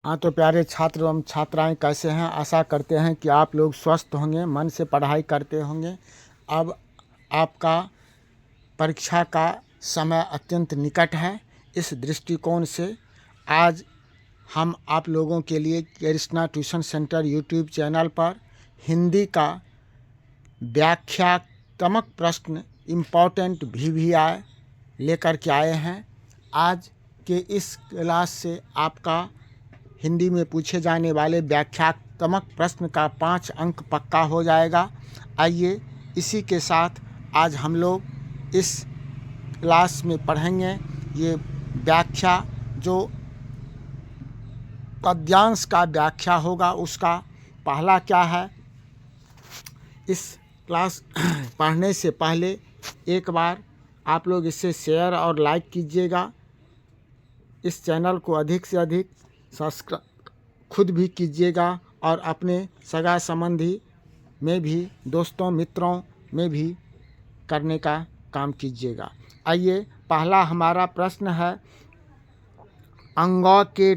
हाँ, तो प्यारे छात्र एवं छात्राएं कैसे हैं। आशा करते हैं कि आप लोग स्वस्थ होंगे, मन से पढ़ाई करते होंगे। अब आपका परीक्षा का समय अत्यंत निकट है। इस दृष्टिकोण से आज हम आप लोगों के लिए Krishna tuition centre YouTube channel पर हिंदी का व्याख्यात्मक प्रश्न इम्पोर्टेंट VVI लेकर के आए हैं। आज के इस क्लास से आपका हिंदी में पूछे जाने वाले व्याख्यात्मक प्रश्न का 5 अंक पक्का हो जाएगा। आइए इसी के साथ आज हम लोग इस क्लास में पढ़ेंगे ये व्याख्या, जो पद्यांश का व्याख्या होगा उसका पहला क्या है। इस क्लास पढ़ने से पहले एक बार आप लोग इसे शेयर और लाइक कीजिएगा। इस चैनल को अधिक से अधिक सब्सक्राइब खुद भी कीजिएगा और अपने सगा संबंधी में भी, दोस्तों मित्रों में भी करने का काम कीजिएगा। आइए, पहला हमारा प्रश्न है, अंगों के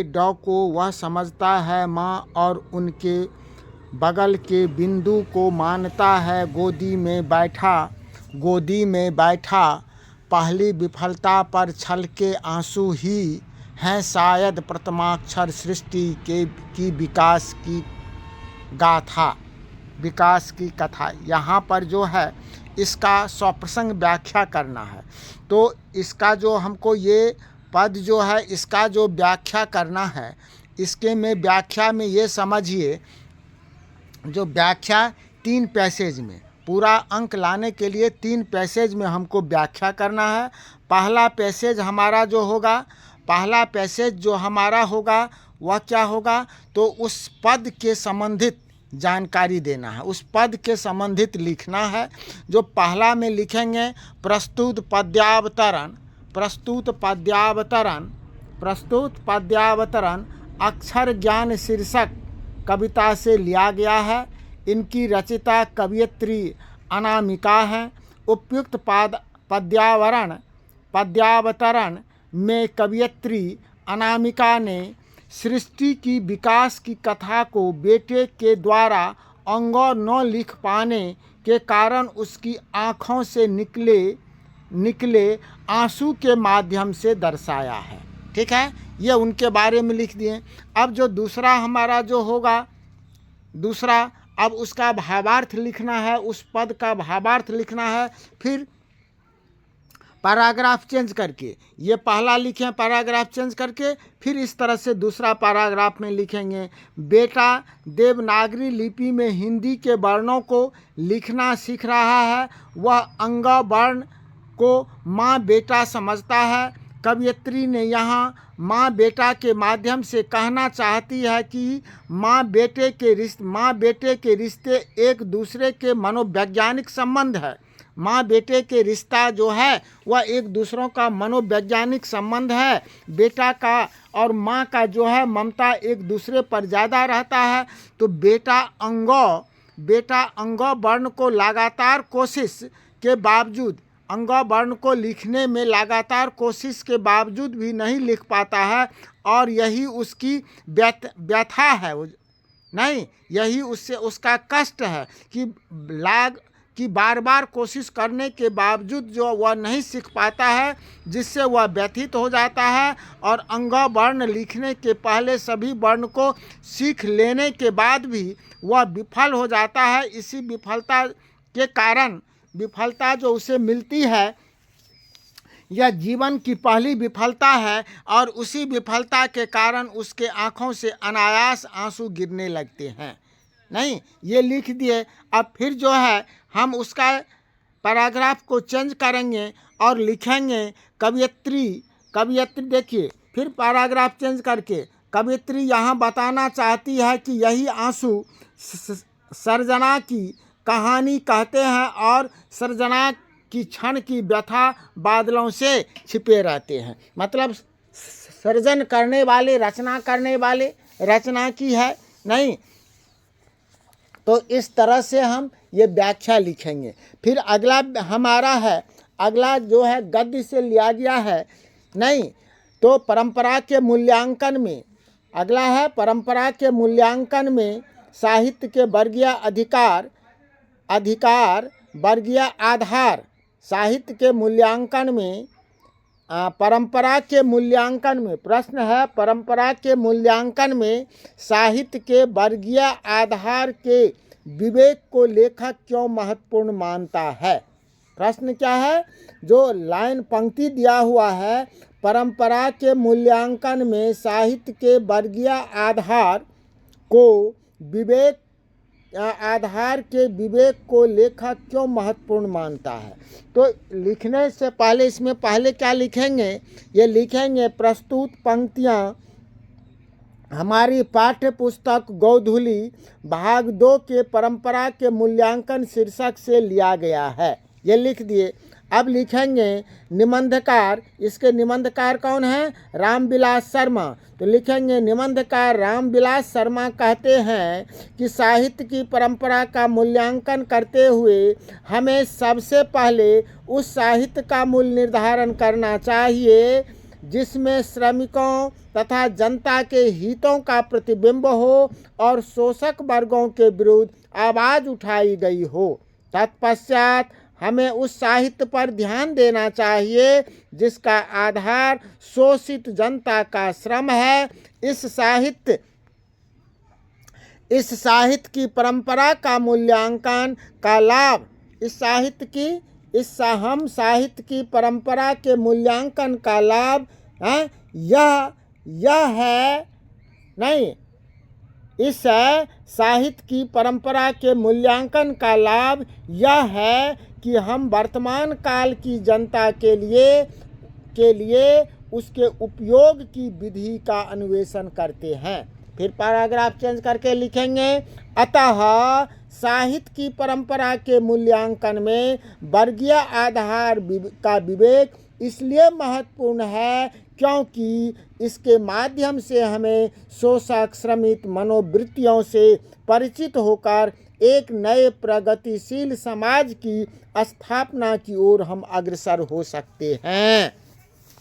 डॉ को वह समझता है माँ और उनके बगल के बिंदु को मानता है गोदी में बैठा पहली विफलता पर छलके आंसू ही हैं शायद प्रथमाक्षर सृष्टि की विकास की कथा। यहाँ पर जो है इसका स्वप्रसंग व्याख्या करना है। तो इसका जो हमको ये पद जो है इसका जो व्याख्या करना है, इसके में व्याख्या में ये समझिए, जो व्याख्या 3 पैसेज में, पूरा अंक लाने के लिए 3 पैसेज में हमको व्याख्या करना है। पहला पैसेज जो हमारा होगा वह क्या होगा, तो उस पद के संबंधित जानकारी देना है, उस पद के संबंधित लिखना है। जो पहला में लिखेंगे प्रस्तुत पद्यावतरण अक्षर ज्ञान शीर्षक कविता से लिया गया है। इनकी रचिता कवयित्री अनामिका हैं। उपयुक्त पद्यावतरण में कवयित्री अनामिका ने सृष्टि की विकास की कथा को बेटे के द्वारा अंगों न लिख पाने के कारण उसकी आँखों से निकले आंसू के माध्यम से दर्शाया है। ठीक है, ये उनके बारे में लिख दिए। अब जो दूसरा हमारा जो होगा, अब उसका भावार्थ लिखना है, उस पद का भावार्थ लिखना है। फिर पैराग्राफ चेंज करके, ये पहला लिखें पैराग्राफ चेंज करके, फिर इस तरह से दूसरा पैराग्राफ में लिखेंगे, बेटा देवनागरी लिपि में हिंदी के वर्णों को लिखना सीख रहा है। वह अंग वर्ण को माँ बेटा समझता है। कवयित्री ने यहाँ माँ बेटा के माध्यम से कहना चाहती है कि माँ बेटे के रिश्ते एक दूसरे के मनोवैज्ञानिक संबंध है। माँ बेटे के रिश्ता जो है वह एक दूसरों का मनोवैज्ञानिक संबंध है। बेटा का और माँ का जो है ममता एक दूसरे पर ज़्यादा रहता है। तो बेटा अंगो वर्ण को लगातार कोशिश के बावजूद, अंगो वर्ण को लिखने में लगातार कोशिश के बावजूद भी नहीं लिख पाता है, और यही उसकी व्यथा है, नहीं, यही उसका कष्ट है कि बार बार कोशिश करने के बावजूद जो वह नहीं सीख पाता है, जिससे वह व्यथित हो जाता है। और अंग वर्ण लिखने के पहले सभी वर्ण को सीख लेने के बाद भी वह विफल हो जाता है। इसी विफलता के कारण, विफलता जो उसे मिलती है, यह जीवन की पहली विफलता है, और उसी विफलता के कारण उसके आँखों से अनायास आंसू गिरने लगते हैं। नहीं, ये लिख दिए। अब फिर जो है हम उसका पैराग्राफ को चेंज करेंगे और लिखेंगे कवयित्री। देखिए, फिर पैराग्राफ चेंज करके कवयित्री यहाँ बताना चाहती है कि यही आंसू सर्जना की कहानी कहते हैं, और सर्जना की क्षण की व्यथा बादलों से छिपे रहते हैं। मतलब सर्जन करने वाले, रचना करने वाले रचना की है, नहीं। तो इस तरह से हम ये व्याख्या लिखेंगे। फिर अगला हमारा है, अगला जो है गद्य से लिया गया है, नहीं, तो परंपरा के मूल्यांकन में, अगला है परंपरा के मूल्यांकन में साहित्य के वर्गीय अधिकार वर्गीय आधार। साहित्य के मूल्यांकन में परंपरा के मूल्यांकन में, प्रश्न है परंपरा के मूल्यांकन में साहित्य के वर्गीय आधार के विवेक को लेखक क्यों महत्वपूर्ण मानता है। प्रश्न क्या है, जो लाइन पंक्ति दिया हुआ है, परंपरा के मूल्यांकन में साहित्य के वर्गीय आधार के विवेक को लेखक क्यों महत्वपूर्ण मानता है। तो लिखने से पहले इसमें पहले क्या लिखेंगे, ये लिखेंगे प्रस्तुत पंक्तियाँ हमारी पाठ्य पुस्तक गोधूली भाग 2 के परंपरा के मूल्यांकन शीर्षक से लिया गया है, ये लिख दिए। अब लिखेंगे निबंधकार, इसके निबंधकार कौन है, रामविलास शर्मा। तो लिखेंगे निबंधकार रामविलास शर्मा कहते हैं कि साहित्य की परंपरा का मूल्यांकन करते हुए हमें सबसे पहले उस साहित्य का मूल निर्धारण करना चाहिए जिसमें श्रमिकों तथा जनता के हितों का प्रतिबिंब हो और शोषक वर्गों के विरुद्ध आवाज़ उठाई गई हो। तत्पश्चात हमें उस साहित्य पर ध्यान देना चाहिए जिसका आधार शोषित जनता का श्रम है। इस साहित्य की परंपरा का मूल्यांकन का लाभ, हम साहित्य की परंपरा के मूल्यांकन का लाभ यह है नहीं, इस साहित्य की परंपरा के मूल्यांकन का लाभ यह है कि हम वर्तमान काल की जनता के लिए उसके उपयोग की विधि का अन्वेषण करते हैं। फिर पैराग्राफ चेंज करके लिखेंगे, अतः साहित्य की परंपरा के मूल्यांकन में वर्गीय आधार का विवेक इसलिए महत्वपूर्ण है क्योंकि इसके माध्यम से हमें शोषक श्रमिक मनोवृत्तियों से परिचित होकर एक नए प्रगतिशील समाज की स्थापना की ओर हम अग्रसर हो सकते हैं।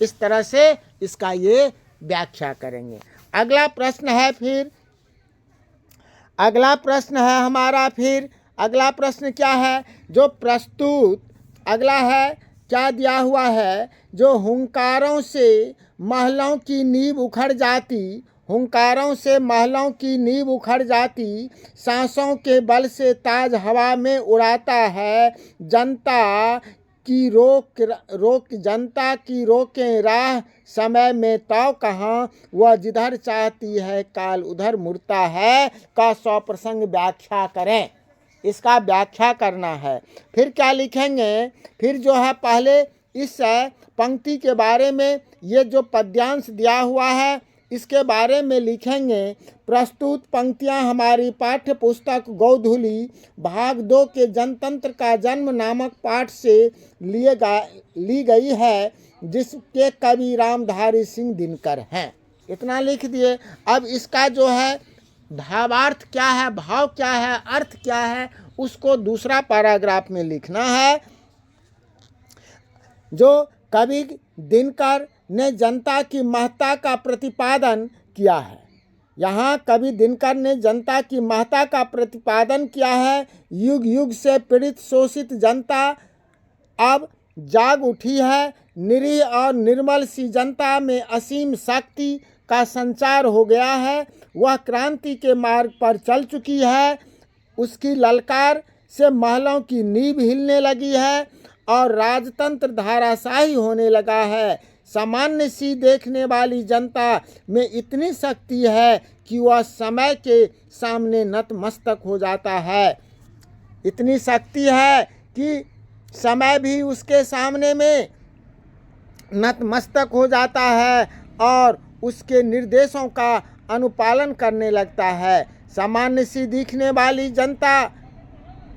इस तरह से इसका ये व्याख्या करेंगे। अगला प्रश्न क्या है, जो प्रस्तुत अगला है क्या दिया हुआ है, जो हुंकारों से महलों की नींव उखड़ जाती सांसों के बल से ताज हवा में उड़ाता है। जनता की रोकें राह समय में तो कहाँ, वह जिधर चाहती है काल उधर मुड़ता है का 100 प्रसंग व्याख्या करें। इसका व्याख्या करना है। फिर क्या लिखेंगे, फिर जो है पहले इस पंक्ति के बारे में, ये जो पद्यांश दिया हुआ है इसके बारे में लिखेंगे। प्रस्तुत पंक्तियां हमारी पाठ्य पुस्तक गोधूली भाग 2 के जनतंत्र का जन्म नामक पाठ से ली गई है जिसके कवि रामधारी सिंह दिनकर हैं। इतना लिख दिए। अब इसका जो है भावार्थ क्या है, भाव क्या है, अर्थ क्या है, उसको दूसरा पैराग्राफ में लिखना है। जो कवि दिनकर ने जनता की महत्ता का प्रतिपादन किया है, यहाँ कवि दिनकर ने जनता की महत्ता का प्रतिपादन किया है। युग युग से पीड़ित शोषित जनता अब जाग उठी है। निरीह और निर्मल सी जनता में असीम शक्ति का संचार हो गया है। वह क्रांति के मार्ग पर चल चुकी है। उसकी ललकार से महलों की नींव हिलने लगी है और राजतंत्र धाराशाही होने लगा है। सामान्य सी देखने वाली जनता में इतनी शक्ति है कि वह समय के सामने नतमस्तक हो जाता है। इतनी शक्ति है कि समय भी उसके सामने में नतमस्तक हो जाता है और उसके निर्देशों का अनुपालन करने लगता है। सामान्य सी दिखने वाली जनता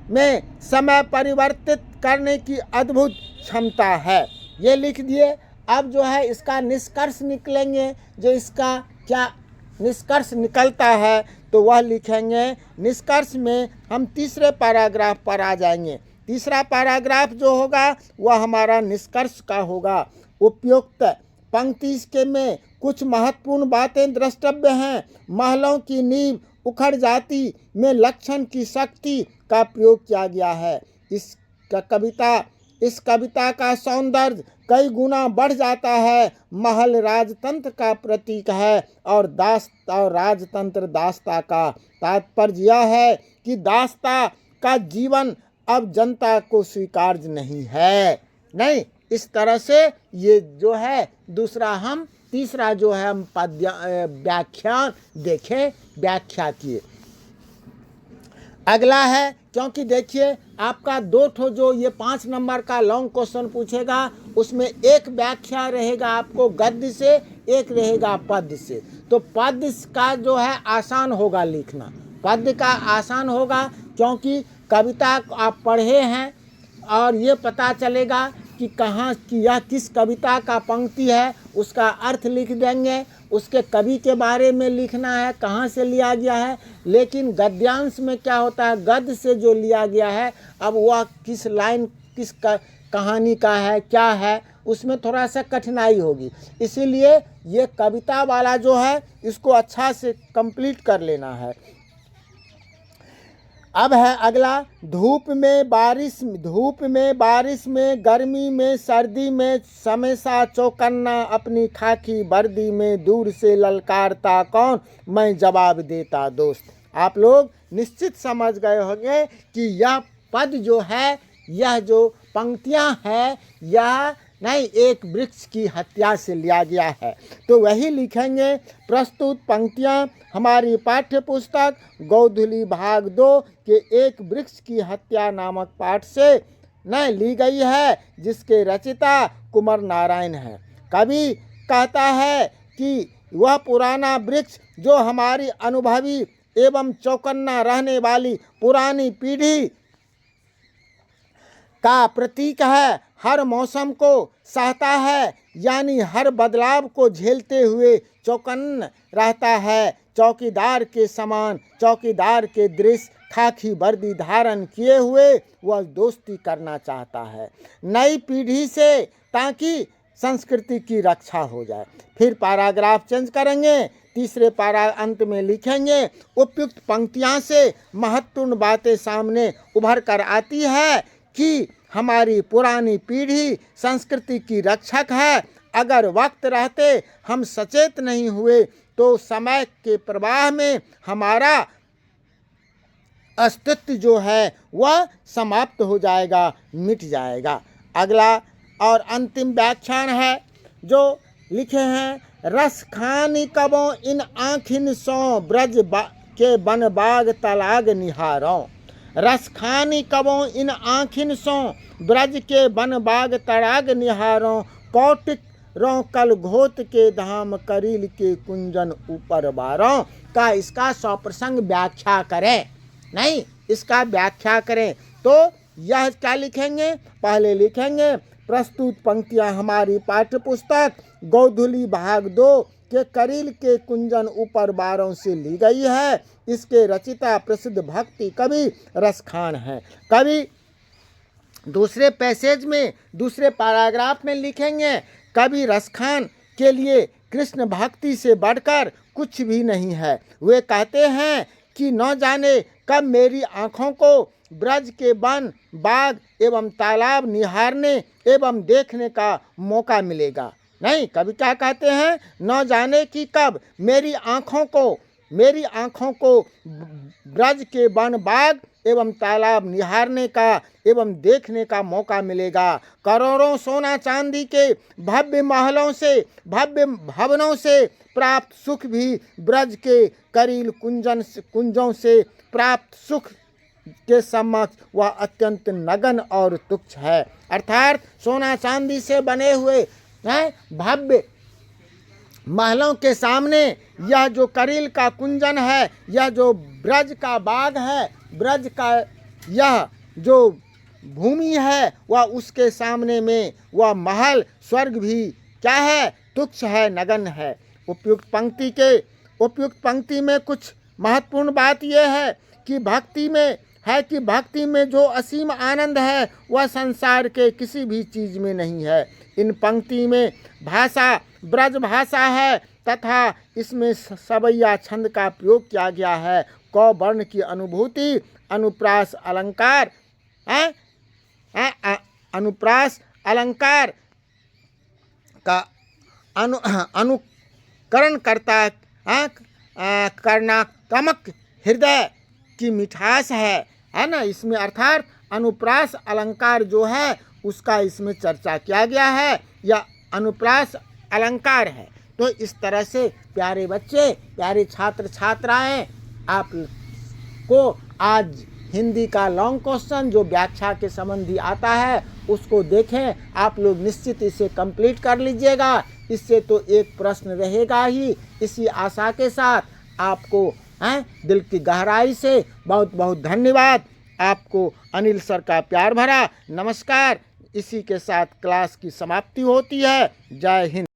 में समय परिवर्तित करने की अद्भुत क्षमता है। ये लिख दिए। अब जो है इसका निष्कर्ष निकलेंगे, जो इसका क्या निष्कर्ष निकलता है तो वह लिखेंगे। निष्कर्ष में हम तीसरे पैराग्राफ पर आ जाएंगे। तीसरा पैराग्राफ जो होगा वह हमारा निष्कर्ष का होगा। उपयुक्त पंक्ति के में कुछ महत्वपूर्ण बातें द्रष्टव्य हैं। महलों की नींव उखड़ जाती में लक्षण की शक्ति का प्रयोग किया गया है। इस कविता का सौंदर्य कई गुना बढ़ जाता है। महल राजतंत्र का प्रतीक है और राजतंत्र दास्ता का। तात्पर्य यह है कि दास्ता का जीवन अब जनता को स्वीकार्य नहीं है। नहीं, इस तरह से ये जो है तीसरा जो है हम व्याख्यान देखें, व्याख्या किए। अगला है, क्योंकि देखिए आपका 2 ठो जो ये 5 नंबर का लॉन्ग क्वेश्चन पूछेगा उसमें एक व्याख्या रहेगा आपको गद्य से, एक रहेगा पद्य से। तो पद्य का जो है आसान होगा लिखना, पद्य का आसान होगा क्योंकि कविता आप पढ़े हैं और ये पता चलेगा कि कहाँ की यह किस कविता का पंक्ति है, उसका अर्थ लिख देंगे, उसके कवि के बारे में लिखना है, कहाँ से लिया गया है। लेकिन गद्यांश में क्या होता है, गद्य से जो लिया गया है अब वह किस लाइन किस कहानी का है, क्या है, उसमें थोड़ा सा कठिनाई होगी। इसीलिए ये कविता वाला जो है इसको अच्छा से कंप्लीट कर लेना है। अब है अगला, धूप में बारिश में गर्मी में सर्दी में हमेशा चौकन्ना अपनी खाकी वर्दी में दूर से ललकारता कौन, मैं जवाब देता दोस्त। आप लोग निश्चित समझ गए होंगे कि यह पद जो है, यह जो पंक्तियां हैं, यह नहीं एक वृक्ष की हत्या से लिया गया है। तो वही लिखेंगे। प्रस्तुत पंक्तियां हमारी पाठ्य पुस्तक गोधुली भाग 2 के एक वृक्ष की हत्या नामक पाठ से नहीं ली गई है, जिसके रचयिता कुंवर नारायण हैं। कवि कहता है कि वह पुराना वृक्ष जो हमारी अनुभवी एवं चौकन्ना रहने वाली पुरानी पीढ़ी का प्रतीक है, हर मौसम को सहता है, यानी हर बदलाव को झेलते हुए चौकन्न रहता है। चौकीदार के समान चौकीदार के दृश्य खाकी वर्दी धारण किए हुए वह दोस्ती करना चाहता है नई पीढ़ी से, ताकि संस्कृति की रक्षा हो जाए। फिर पैराग्राफ चेंज करेंगे, तीसरे पारा अंत में लिखेंगे, उपयुक्त पंक्तियां से महत्वपूर्ण बातें सामने उभर कर आती है कि हमारी पुरानी पीढ़ी संस्कृति की रक्षक है। अगर वक्त रहते हम सचेत नहीं हुए तो समय के प्रवाह में हमारा अस्तित्व जो है वह समाप्त हो जाएगा, मिट जाएगा। अगला और अंतिम व्याख्यान है जो लिखे हैं, रस खानी कबों इन आँखिन सो ब्रज के बन बाग तलाग निहारों। रस खानी कबों इन आँखिन सो ब्रज के बन बाग तड़ाग निहारों। कौटिक रो कल घोत के धाम करील के कुंजन ऊपर बारों का इसका सप्रसंग व्याख्या करें। नहीं, इसका व्याख्या करें तो यह क्या लिखेंगे, पहले लिखेंगे प्रस्तुत पंक्तियां हमारी पाठ्य पुस्तक गोधुली भाग 2 के करील के कुंजन ऊपर बारों से ली गई है। इसके रचयिता प्रसिद्ध भक्ति कवि रसखान हैं। कवि दूसरे पैसेज में दूसरे पैराग्राफ में लिखेंगे, कवि रसखान के लिए कृष्ण भक्ति से बढ़कर कुछ भी नहीं है। वे कहते हैं कि न जाने कब मेरी आँखों को ब्रज के वन बाग एवं तालाब निहारने एवं देखने का मौका मिलेगा। नहीं, कवि क्या कहते हैं, न जाने कि कब मेरी आँखों को ब्रज के वन बाग एवं तालाब निहारने का एवं देखने का मौका मिलेगा। करोड़ों सोना चांदी के भव्य महलों से भव्य भवनों से प्राप्त सुख भी ब्रज के करील कुंजों से प्राप्त सुख के समक्ष वह अत्यंत नगन और तुच्छ है। अर्थात सोना चांदी से बने हुए भव्य महलों के सामने यह जो करील का कुंजन है, यह जो ब्रज का बाग है, ब्रज का यह जो भूमि है, वह उसके सामने में वह महल स्वर्ग भी क्या है, तुच्छ है, नगन है। उपयुक्त पंक्ति में कुछ महत्वपूर्ण बात यह है कि भक्ति में है कि भक्ति में जो असीम आनंद है वह संसार के किसी भी चीज में नहीं है। इन पंक्ति में भाषा ब्रज भाषा है तथा इसमें सवैया छंद का प्रयोग किया गया है। क वर्ण की अनुभूति अनुप्रास अलंकार अनुप्रास अलंकार का अनुकरण करता कर्णात्मक हृदय की मिठास है ना। इसमें अर्थात अनुप्रास अलंकार जो है उसका इसमें चर्चा किया गया है, या अनुप्रास अलंकार है। तो इस तरह से प्यारे बच्चे, प्यारे छात्र छात्राएं, आप को आज हिंदी का लॉन्ग क्वेश्चन जो व्याख्या के संबंधी आता है उसको देखें। आप लोग निश्चित इसे कंप्लीट कर लीजिएगा, इससे तो एक प्रश्न रहेगा ही। इसी आशा के साथ आपको दिल की गहराई से बहुत बहुत धन्यवाद। आपको अनिल सर का प्यार भरा नमस्कार। इसी के साथ क्लास की समाप्ति होती है। जय हिंद।